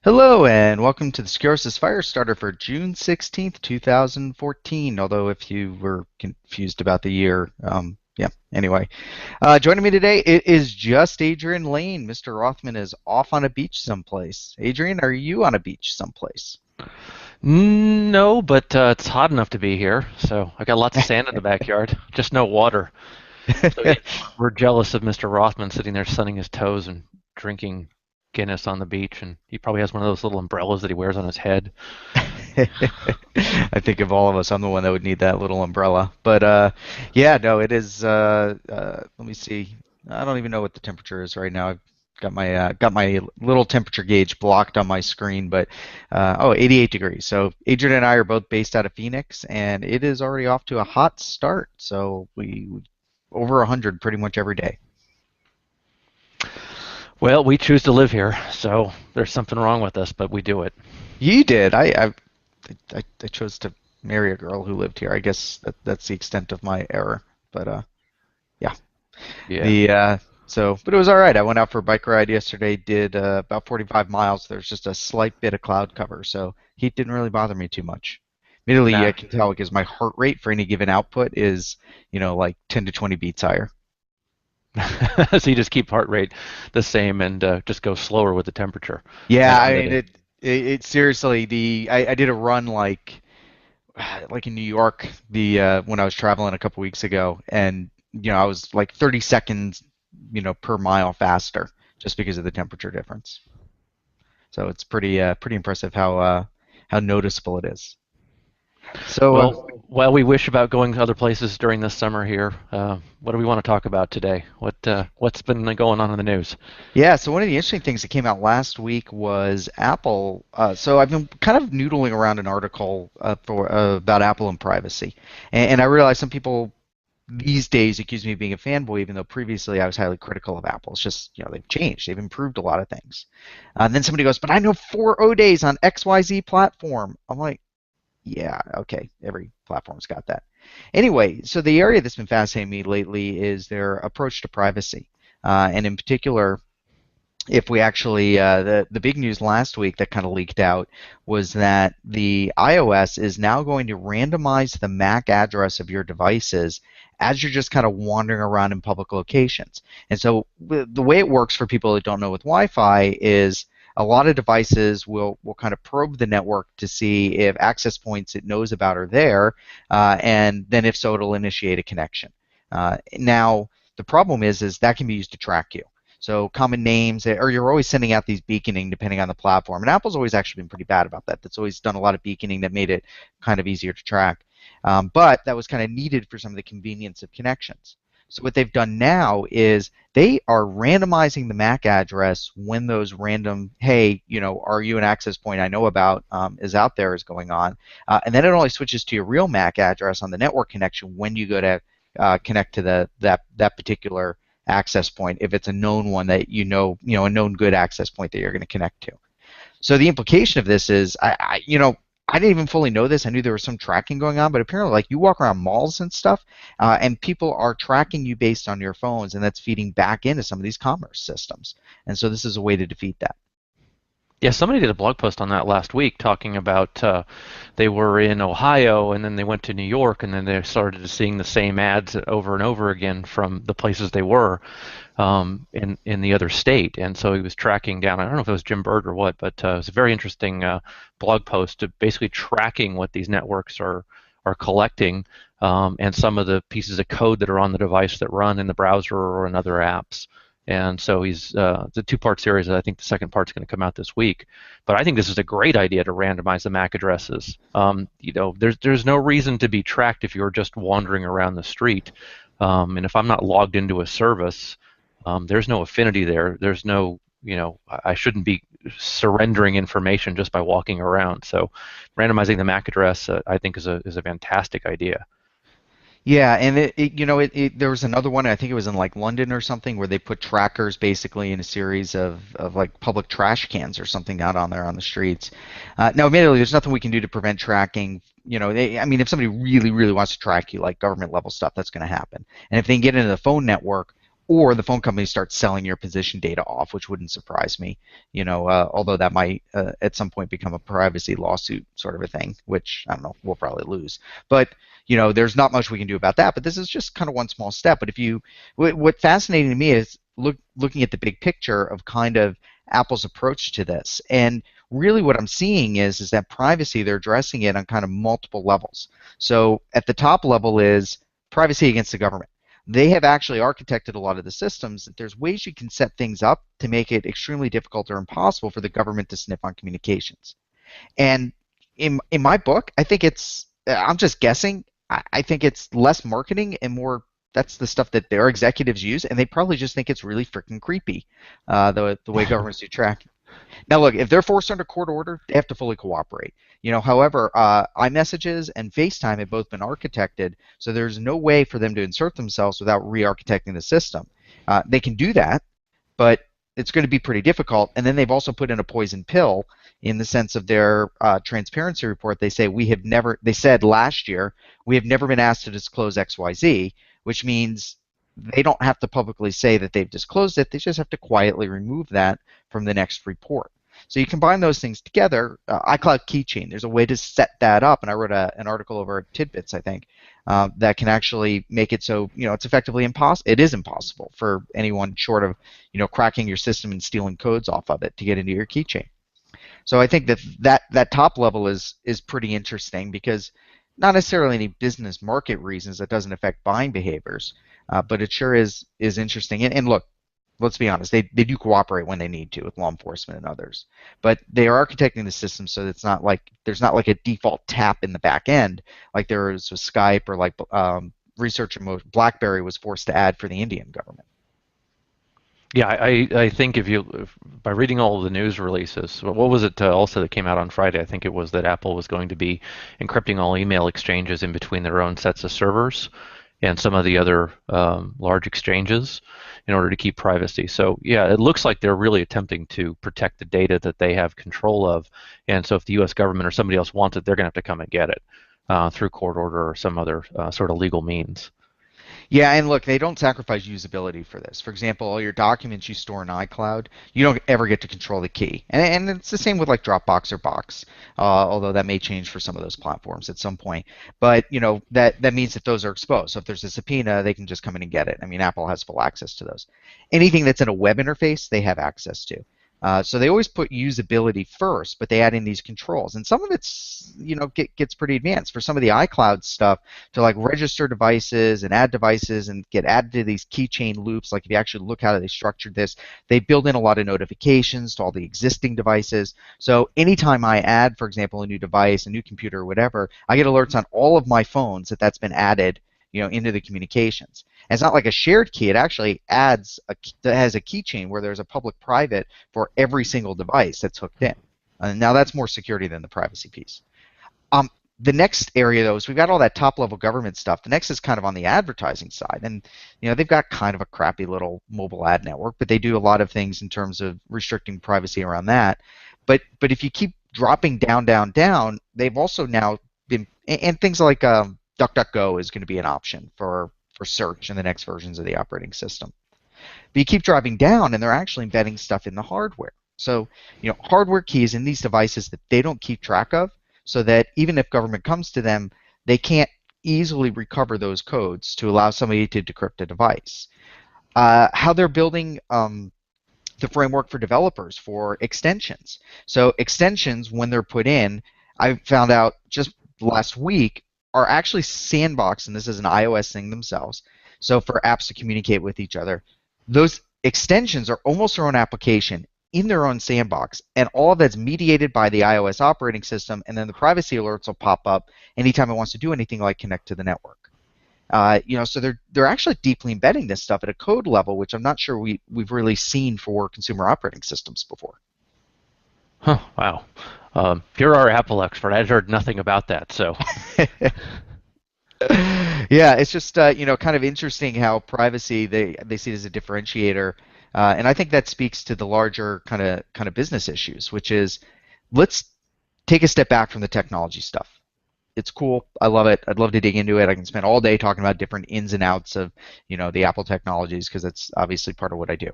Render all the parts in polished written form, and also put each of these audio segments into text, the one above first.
Hello and welcome to the Securus Firestarter for June 16th, 2014. Although if you were confused about the year, yeah, anyway. Joining me today it is just Adrian Lane. Mr. Rothman is off on a beach someplace. Adrian, are you on a beach someplace? No, but it's hot enough to be here. So I got lots of sand in the backyard, just no water. So yeah, we're jealous of Mr. Rothman sitting there sunning his toes and drinking Guinness on the beach, and he probably has one of those little umbrellas that he wears on his head. I think of all of us, I'm the one that would need that little umbrella. But yeah, no, it is. Let me see. I don't even know what the temperature is right now. I've got my little temperature gauge blocked on my screen, but 88 degrees. So Adrian and I are both based out of Phoenix, and it is already off to a hot start. So we over 100 pretty much every day. Well, we choose to live here, so there's something wrong with us, but we do it. You did. I chose to marry a girl who lived here. I guess that's the extent of my error. But yeah. Yeah. The but it was all right. I went out for a bike ride yesterday. Did about 45 miles. There's just a slight bit of cloud cover, so heat didn't really bother me too much. Immediately, I Nah. can tell because my heart rate for any given output is, like 10 to 20 beats higher. So you just keep heart rate the same and just go slower with the temperature Yeah, and I mean humidity. it seriously. I did a run like in New York when I was traveling a couple weeks ago, and I was like 30 seconds per mile faster just because of the temperature difference. So it's pretty impressive how noticeable it is. So Well, while we wish about going to other places during this summer here, what do we want to talk about today? What's been going on in the news? yeah, so one of the interesting things that came out last week was Apple. So I've been kind of noodling around an article about Apple and privacy, and I realize some people these days accuse me of being a fanboy, even though previously I was highly critical of Apple. It's just, they've changed. They've improved a lot of things. And then somebody goes, but I know 4.0 days on XYZ platform. I'm like, yeah, okay, every platform's got that. Anyway, so the area that's been fascinating me lately is their approach to privacy. And in particular, if we actually the big news last week that kind of leaked out was that the iOS is now going to randomize the MAC address of your devices as you're just kind of wandering around in public locations. And so the way it works for people that don't know with Wi-Fi is a lot of devices will kind of probe the network to see if access points it knows about are there, and then if so, it'll initiate a connection. Now the problem is that can be used to track you. So common names, or you're always sending out these beaconing depending on the platform. And Apple's always actually been pretty bad about that. That's always done a lot of beaconing that made it kind of easier to track. But that was kind of needed for some of the convenience of connections. So what they've done now is they are randomizing the MAC address when those random, hey, are you an access point I know about is out there is going on. And then it only switches to your real MAC address on the network connection when you go to connect to that particular access point if it's a known one that a known good access point that you're going to connect to. So the implication of this is, I didn't even fully know this. I knew there was some tracking going on, but apparently, like you walk around malls and stuff, and people are tracking you based on your phones, and that's feeding back into some of these commerce systems. And so this is a way to defeat that. Yeah, somebody did a blog post on that last week talking about they were in Ohio and then they went to New York and then they started seeing the same ads over and over again from the places they were in the other state. And so he was tracking down. I don't know if it was Jim Bird or what, but it was a very interesting blog post to basically tracking what these networks are collecting and some of the pieces of code that are on the device that run in the browser or in other apps. And so he's it's a two-part series. I think the second part's going to come out this week. But I think this is a great idea to randomize the MAC addresses. There's no reason to be tracked if you're just wandering around the street. And if I'm not logged into a service, there's no affinity there. There's no, I shouldn't be surrendering information just by walking around. So randomizing the MAC address, I think, is a fantastic idea. Yeah, and there was another one. I think it was in like London or something where they put trackers basically in a series of like public trash cans or something out on there on the streets. Now, admittedly, there's nothing we can do to prevent tracking. I mean, if somebody really, really wants to track you, like government level stuff, that's going to happen. And if they can get into the phone network, or the phone company starts selling your position data off, which wouldn't surprise me. Although that might at some point become a privacy lawsuit sort of a thing, which I don't know, we'll probably lose. But there's not much we can do about that. But this is just kind of one small step. But what fascinating to me is looking at the big picture of kind of Apple's approach to this, and really what I'm seeing is that privacy, they're addressing it on kind of multiple levels. So at the top level is privacy against the government. They have actually architected a lot of the systems that there's ways you can set things up to make it extremely difficult or impossible for the government to sniff on communications. And in my book, I think I'm just guessing. I think it's less marketing and more that's the stuff that their executives use, and they probably just think it's really freaking creepy, the way governments do tracking. Now, look, if they're forced under court order, they have to fully cooperate. However, iMessages and FaceTime have both been architected, so there's no way for them to insert themselves without re-architecting the system. They can do that, but it's going to be pretty difficult. And then they've also put in a poison pill in the sense of their transparency report. They said last year, we have never been asked to disclose XYZ, which means they don't have to publicly say that they've disclosed it. They just have to quietly remove that from the next report. So you combine those things together. iCloud Keychain, there's a way to set that up, and I wrote an article over at Tidbits, I think, that can actually make it so it's effectively impossible. It is impossible for anyone short of cracking your system and stealing codes off of it to get into your keychain. So I think that top level is pretty interesting because not necessarily any business market reasons that doesn't affect buying behaviors, but it sure is interesting. And look, let's be honest, they do cooperate when they need to with law enforcement and others. But they are architecting the system so that there's not like a default tap in the back end like there is with Skype or like research remote BlackBerry was forced to add for the Indian government. Yeah, I think by reading all of the news releases, what was it also that came out on Friday? I think it was that Apple was going to be encrypting all email exchanges in between their own sets of servers and some of the other large exchanges in order to keep privacy. So yeah, it looks like they're really attempting to protect the data that they have control of. And so if the U.S. government or somebody else wants it, they're going to have to come and get it through court order or some other sort of legal means. Yeah, and look, they don't sacrifice usability for this. For example, all your documents you store in iCloud, you don't ever get to control the key. And it's the same with like Dropbox or Box, although that may change for some of those platforms at some point. But that means that those are exposed. So if there's a subpoena, they can just come in and get it. I mean, Apple has full access to those. Anything that's in a web interface, they have access to. So they always put usability first, but they add in these controls, and some of it's gets pretty advanced. For some of the iCloud stuff, to like register devices and add devices and get added to these keychain loops. Like if you actually look how they structured this, they build in a lot of notifications to all the existing devices. So anytime I add, for example, a new device, a new computer, or whatever, I get alerts on all of my phones that's been added into the communications. And it's not like a shared key. It actually that has a keychain where there's a public-private for every single device that's hooked in. And now that's more security than the privacy piece. The next area, though, is we've got all that top-level government stuff. The next is kind of on the advertising side. And, they've got kind of a crappy little mobile ad network, but they do a lot of things in terms of restricting privacy around that. But if you keep dropping down, they've also now been, and things like DuckDuckGo is going to be an option for search in the next versions of the operating system. But you keep driving down, and they're actually embedding stuff in the hardware. So, hardware keys in these devices that they don't keep track of, so that even if government comes to them, they can't easily recover those codes to allow somebody to decrypt a device. How they're building the framework for developers for extensions. So extensions, when they're put in, I found out just last week, are actually sandboxed, and this is an iOS thing themselves, so for apps to communicate with each other. Those extensions are almost their own application in their own sandbox, and all of that's mediated by the iOS operating system, and then the privacy alerts will pop up anytime it wants to do anything like connect to the network. So they're actually deeply embedding this stuff at a code level, which I'm not sure we've really seen for consumer operating systems before. Huh, wow. You're our Apple expert. I'd heard nothing about that, so. Yeah, it's just kind of interesting how privacy they see it as a differentiator, and I think that speaks to the larger kind of business issues, which is let's take a step back from the technology stuff. It's cool. I love it. I'd love to dig into it. I can spend all day talking about different ins and outs of, the Apple technologies because it's obviously part of what I do.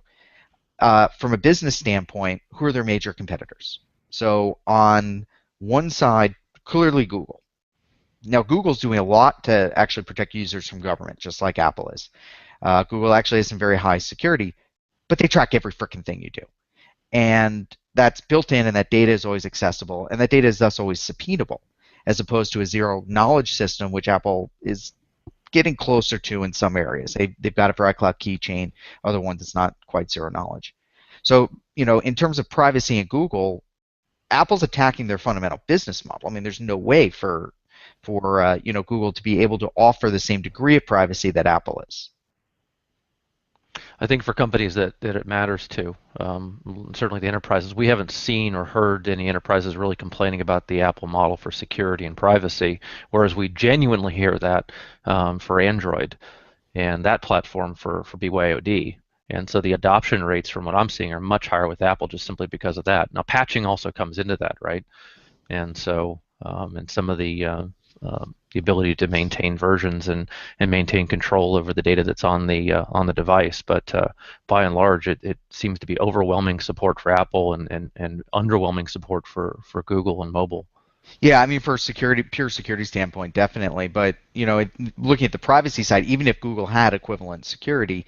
From a business standpoint, who are their major competitors? So on one side, clearly Google. Now, Google's doing a lot to actually protect users from government, just like Apple is. Google actually has some very high security, but they track every freaking thing you do. And that's built in, and that data is always accessible, and that data is thus always subpoenable, as opposed to a zero knowledge system, which Apple is getting closer to in some areas. They've got it for iCloud Keychain, other ones it's not quite zero knowledge. So, in terms of privacy in Google, Apple's attacking their fundamental business model. I mean, there's no way for Google to be able to offer the same degree of privacy that Apple is. I think for companies that it matters to, certainly the enterprises, we haven't seen or heard any enterprises really complaining about the Apple model for security and privacy, whereas we genuinely hear that for Android and that platform for BYOD. And so the adoption rates from what I'm seeing are much higher with Apple just simply because of that. Now, patching also comes into that, right? And so, and some of the ability to maintain versions and maintain control over the data that's on the device. But by and large, it seems to be overwhelming support for Apple and underwhelming support for Google and mobile. Yeah, I mean, for security, pure security standpoint, definitely. But looking at the privacy side, even if Google had equivalent security,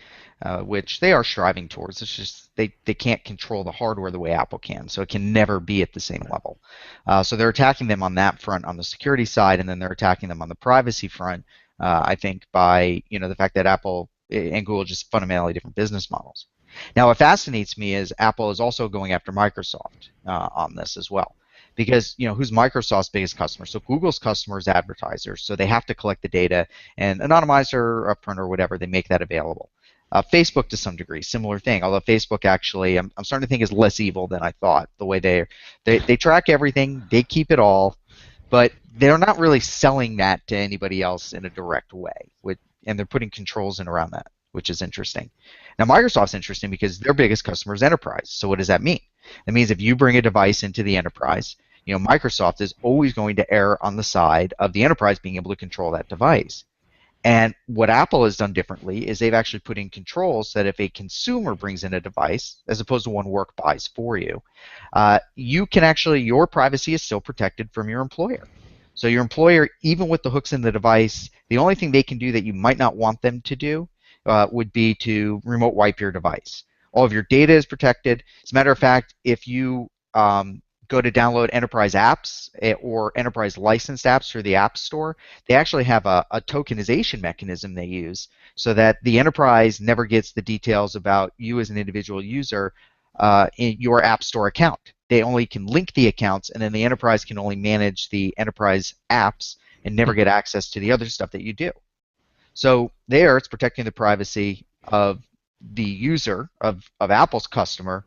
which they are striving towards, it's just they can't control the hardware the way Apple can, so it can never be at the same level. So they're attacking them on that front, on the security side, and then they're attacking them on the privacy front. I think by the fact that Apple and Google are just fundamentally different business models. Now, what fascinates me is Apple is also going after Microsoft on this as well because who's Microsoft's biggest customer? So Google's customer is advertisers, so they have to collect the data and anonymize or upfront or whatever. They make that available. Facebook to some degree, similar thing. Although Facebook actually, I'm starting to think is less evil than I thought. The way they track everything, they keep it all, but they're not really selling that to anybody else in a direct way. And they're putting controls in around that, which is interesting. Now Microsoft's interesting because their biggest customer is enterprise. So what does that mean? That means if you bring a device into the enterprise, Microsoft is always going to err on the side of the enterprise being able to control that device. And what Apple has done differently is they've actually put in controls that if a consumer brings in a device, as opposed to one work buys for you, you can actually, your privacy is still protected from your employer. So your employer, even with the hooks in the device, the only thing they can do that you might not want them to do would be to remote wipe your device. All of your data is protected. As a matter of fact, if you go to download enterprise apps or enterprise licensed apps through the App Store, they actually have a tokenization mechanism they use so that the enterprise never gets the details about you as an individual user in your App Store account. They only can link the accounts, and then the enterprise can only manage the enterprise apps and never get access to the other stuff that you do. So there, it's protecting the privacy of the user, of Apple's customer,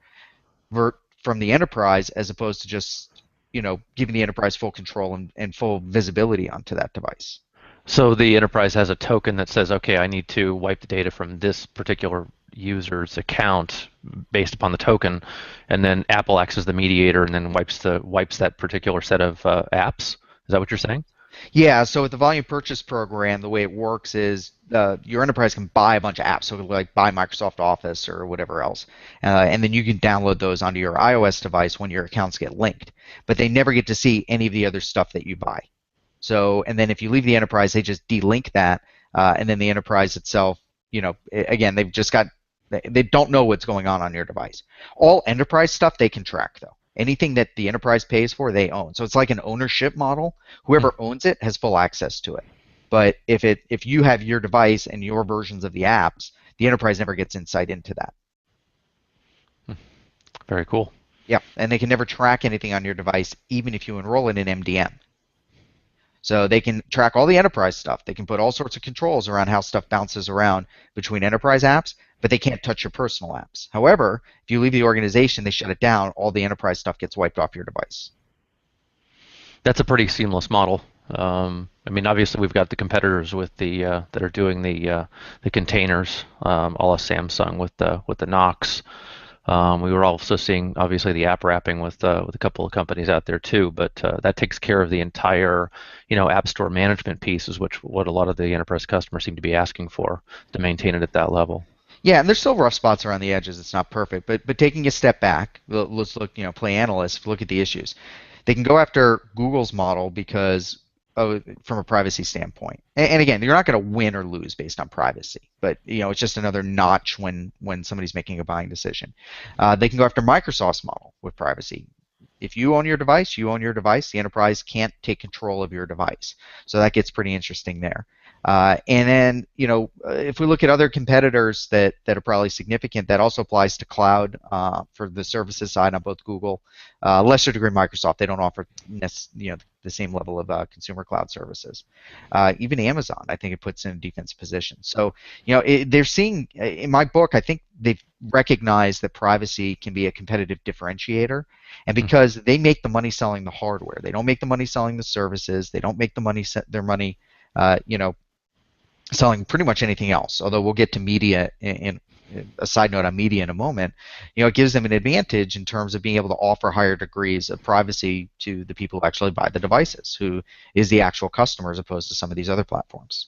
from the enterprise as opposed to just giving the enterprise full control and full visibility onto that device. So the enterprise has a token that says, okay, I need to wipe the data from this particular user's account based upon the token, and then Apple acts as the mediator and then wipes that particular set of apps. Is that what you're saying? Yeah, so with the volume purchase program, the way it works is your enterprise can buy a bunch of apps, so like buy Microsoft Office or whatever else, and then you can download those onto your iOS device when your accounts get linked. But they never get to see any of the other stuff that you buy. So, and then if you leave the enterprise, they just delink that, and then the enterprise itself, again, they don't know what's going on your device. All enterprise stuff they can track though. Anything that the enterprise pays for, they own. So it's like an ownership model. Whoever owns it has full access to it. But if you have your device and your versions of the apps, the enterprise never gets insight into that. Very cool. Yeah, and they can never track anything on your device, even if you enroll in an MDM. So they can track all the enterprise stuff. They can put all sorts of controls around how stuff bounces around between enterprise apps, but they can't touch your personal apps. However, if you leave the organization, they shut it down, all the enterprise stuff gets wiped off your device. That's a pretty seamless model. I mean, obviously we've got the competitors with the that are doing the containers, a la Samsung with the Knox. We were also seeing obviously the app wrapping with a couple of companies out there too, but that takes care of the entire app store management piece, is which what a lot of the enterprise customers seem to be asking for to maintain it at that level. Yeah, and there's still rough spots around the edges. It's not perfect, but taking a step back, let's look, play analyst, look at the issues. They can go after Google's model because from a privacy standpoint. And again, you're not going to win or lose based on privacy, but it's just another notch when somebody's making a buying decision. They can go after Microsoft's model with privacy. If you own your device, you own your device. The enterprise can't take control of your device, so that gets pretty interesting there. And then, if we look at other competitors that are probably significant, that also applies to cloud for the services side on both Google, lesser degree Microsoft. They don't offer the same level of consumer cloud services. Even Amazon, I think it puts in a defensive position. So, they're seeing in my book, I think they've recognized that privacy can be a competitive differentiator, and because they make the money selling the hardware, they don't make the money selling the services. They don't make their money, uh, you know, selling pretty much anything else. Although we'll get to media in a side note on media in a moment, it gives them an advantage in terms of being able to offer higher degrees of privacy to the people who actually buy the devices, who is the actual customer as opposed to some of these other platforms.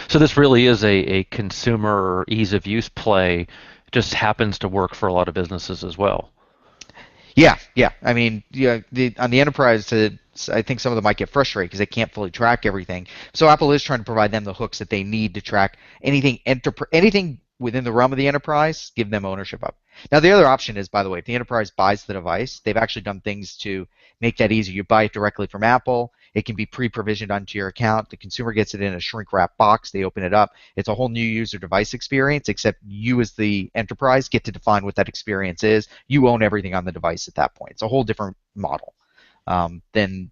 So this really is a consumer ease of use play. Just happens to work for a lot of businesses as well. Yeah, yeah. I mean, on the enterprise, I think some of them might get frustrated because they can't fully track everything. So Apple is trying to provide them the hooks that they need to track anything within the realm of the enterprise, give them ownership of. Now, the other option is, by the way, if the enterprise buys the device, they've actually done things to make that easy. You buy it directly from Apple. It can be pre-provisioned onto your account. The consumer gets it in a shrink wrap box. They open it up. It's a whole new user device experience, except you as the enterprise get to define what that experience is. You own everything on the device at that point. It's a whole different model than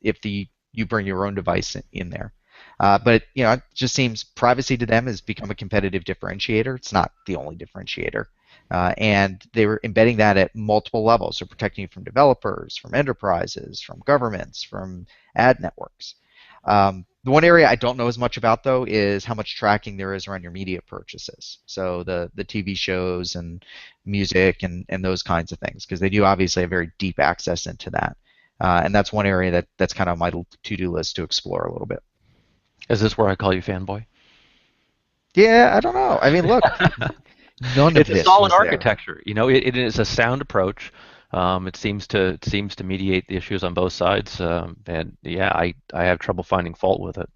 if you bring your own device in there. But it just seems privacy to them has become a competitive differentiator. It's not the only differentiator. And they were embedding that at multiple levels. So protecting you from developers, from enterprises, from governments, from ad networks. The one area I don't know as much about though is how much tracking there is around your media purchases. So the TV shows and music and those kinds of things, because they do obviously have very deep access into that. And that's one area that's kind of my to-do list to explore a little bit. Is this where I call you fanboy? Yeah, I don't know. I mean, look, none of It's a this solid was there. architecture. It is a sound approach. It seems to mediate the issues on both sides. And yeah, I have trouble finding fault with it.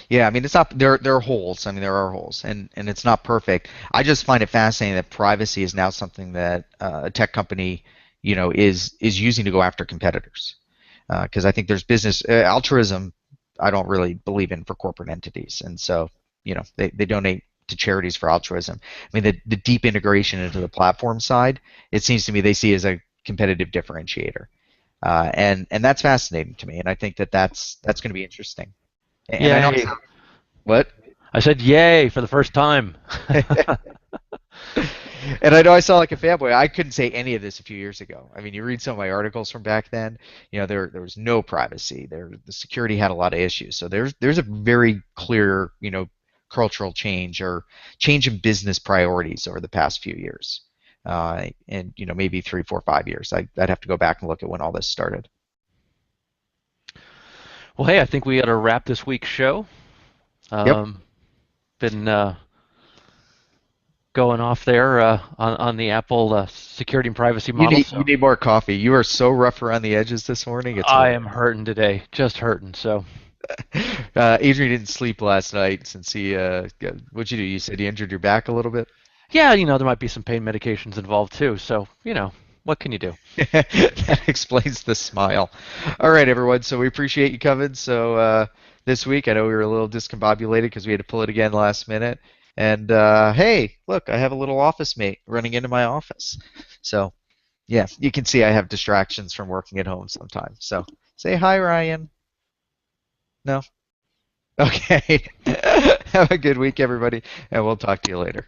Yeah, I mean, it's not there are holes. I mean, there are holes, and it's not perfect. I just find it fascinating that privacy is now something that a tech company, is using to go after competitors. Because I think there's business altruism. I don't really believe in for corporate entities, and so they donate to charities for altruism. I mean, the deep integration into the platform side, it seems to me they see as a competitive differentiator, and that's fascinating to me, and I think that's going to be interesting. And I know Yay! what. I said yay for the first time. And I know I sound like a fanboy. I couldn't say any of this a few years ago. I mean, you read some of my articles from back then. There was no privacy. The security had a lot of issues. So there's a very clear cultural change or change in business priorities over the past few years, and maybe 3, 4, 5 years. I'd have to go back and look at when all this started. Well, hey, I think we got to wrap this week's show. Yep. Um, been going off there on the Apple security and privacy You model. need So more coffee. You are so rough around the edges this morning. It's I am hilarious. hurting today, just hurting. So Adrian didn't sleep last night since what'd you do? You said you injured your back a little bit? yeah, there might be some pain medications involved too. So what can you do? That explains the smile. All right, everyone. So we appreciate you coming. So this week, I know we were a little discombobulated because we had to pull it again last minute. And hey, look, I have a little office mate running into my office. So yeah, you can see I have distractions from working at home sometimes. So say hi, Ryan. No? Okay. Have a good week, everybody, and we'll talk to you later.